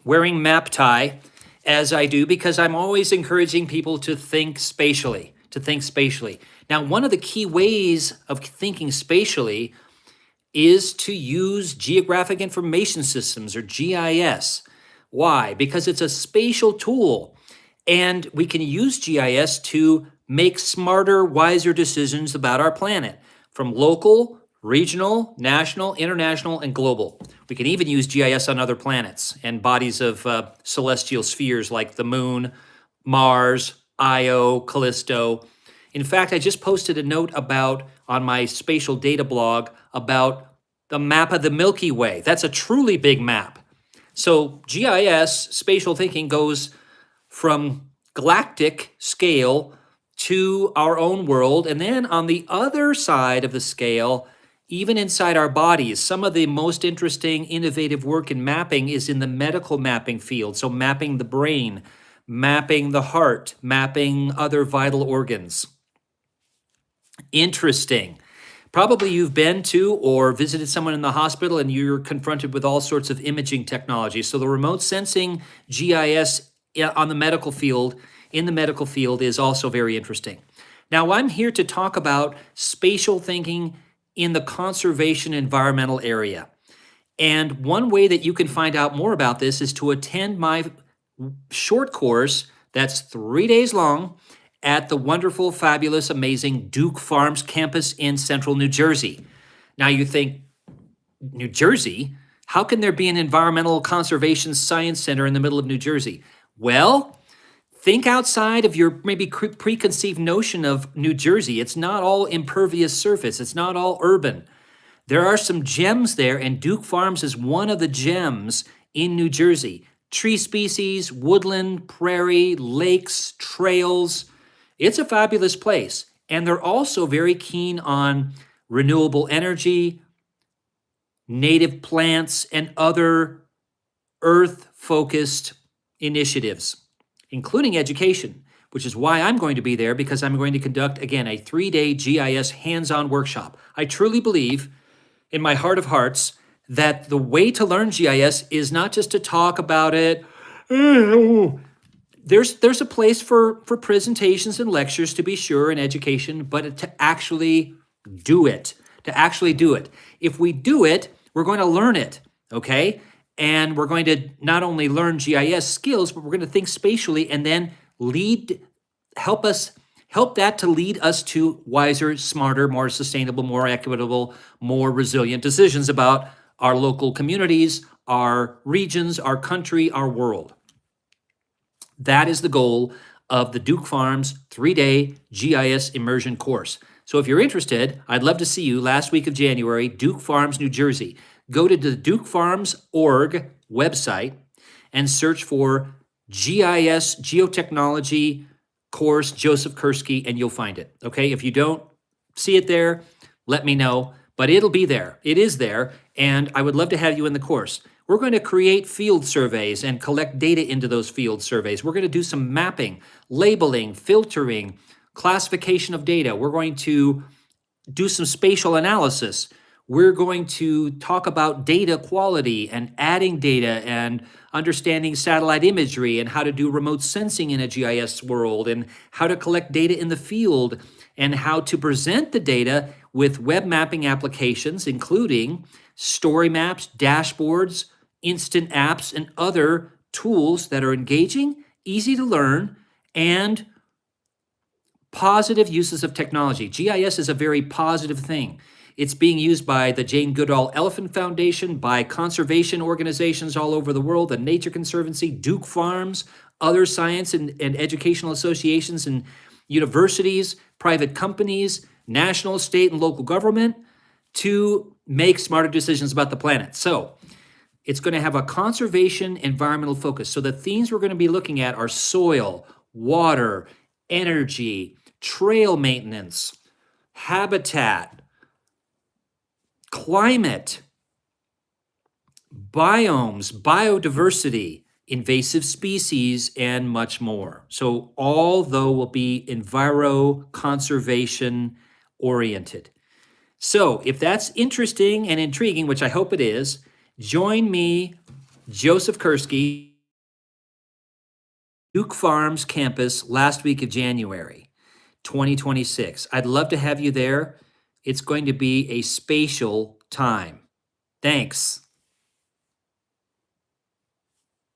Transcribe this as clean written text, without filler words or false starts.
wearing map tie as I do because I'm always encouraging people to think spatially, Now, one of the key ways of thinking spatially is to use geographic information systems, or GIS. Why? Because it's a spatial tool, and we can use GIS to make smarter, wiser decisions about our planet, from local, regional, national, international, and global. We can even use GIS on other planets and bodies of celestial spheres like the moon, Mars, Io, Callisto. In fact, I just posted a note on my spatial data blog about the map of the Milky Way. That's a truly big map. So GIS, spatial thinking, goes from galactic scale to our own world. And then on the other side of the scale, even inside our bodies, some of the most interesting, innovative work in mapping is in the medical mapping field. So mapping the brain, mapping the heart, mapping other vital organs. Interesting. Probably you've been to or visited someone in the hospital and you're confronted with all sorts of imaging technology. So the remote sensing GIS on the medical field, is also very interesting. Now, I'm here to talk about spatial thinking in the conservation environmental area. And one way that you can find out more about this is to attend my short course that's 3 days long at the wonderful, fabulous, amazing Duke Farms campus in central New Jersey. Now you think, New Jersey? How can there be an environmental conservation science center in the middle of New Jersey? Well, think outside of your maybe preconceived notion of New Jersey. It's not all impervious surface. It's not all urban. There are some gems there, and Duke Farms is one of the gems in New Jersey. Tree species, woodland, prairie, lakes, trails. It's a fabulous place. And they're also very keen on renewable energy, native plants, and other earth-focused initiatives, including education, which is why I'm going to be there, because I'm going to conduct, again, a 3-day GIS hands-on workshop. I truly believe, in my heart of hearts, that the way to learn GIS is not just to talk about it. There's a place for presentations and lectures, to be sure, and education, but to actually do it. If we do it, we're going to learn it, okay? And we're going to not only learn GIS skills, but we're going to think spatially and then help that to lead us to wiser, smarter, more sustainable, more equitable, more resilient decisions about our local communities, our regions, our country, our world. That is the goal of the Duke Farms 3-day GIS immersion course. So if you're interested, I'd love to see you last week of January, Duke Farms, New Jersey. Go to the dukefarms.org website and search for GIS, Geotechnology course, Joseph Kursky, and you'll find it, okay? If you don't see it there, let me know, but it'll be there. It is there, and I would love to have you in the course. We're going to create field surveys and collect data into those field surveys. We're going to do some mapping, labeling, filtering, classification of data. We're going to do some spatial analysis. We're going to talk about data quality and adding data and understanding satellite imagery and how to do remote sensing in a GIS world and how to collect data in the field and how to present the data with web mapping applications, including story maps, dashboards, instant apps, and other tools that are engaging, easy to learn, and positive uses of technology. GIS is a very positive thing. It's being used by the Jane Goodall Elephant Foundation, by conservation organizations all over the world, the Nature Conservancy, Duke Farms, other science and educational associations and universities, private companies, national, state, and local government to make smarter decisions about the planet. So it's going to have a conservation environmental focus. So the themes we're going to be looking at are soil, water, energy, trail maintenance, habitat, climate, biomes, biodiversity, invasive species, and much more. So all, though, will be enviro conservation oriented. So if that's interesting and intriguing, which I hope it is, join me, Joseph Kursky, Duke Farms campus last week of January 2026. I'd love to have you there. It's going to be a spatial time. Thanks.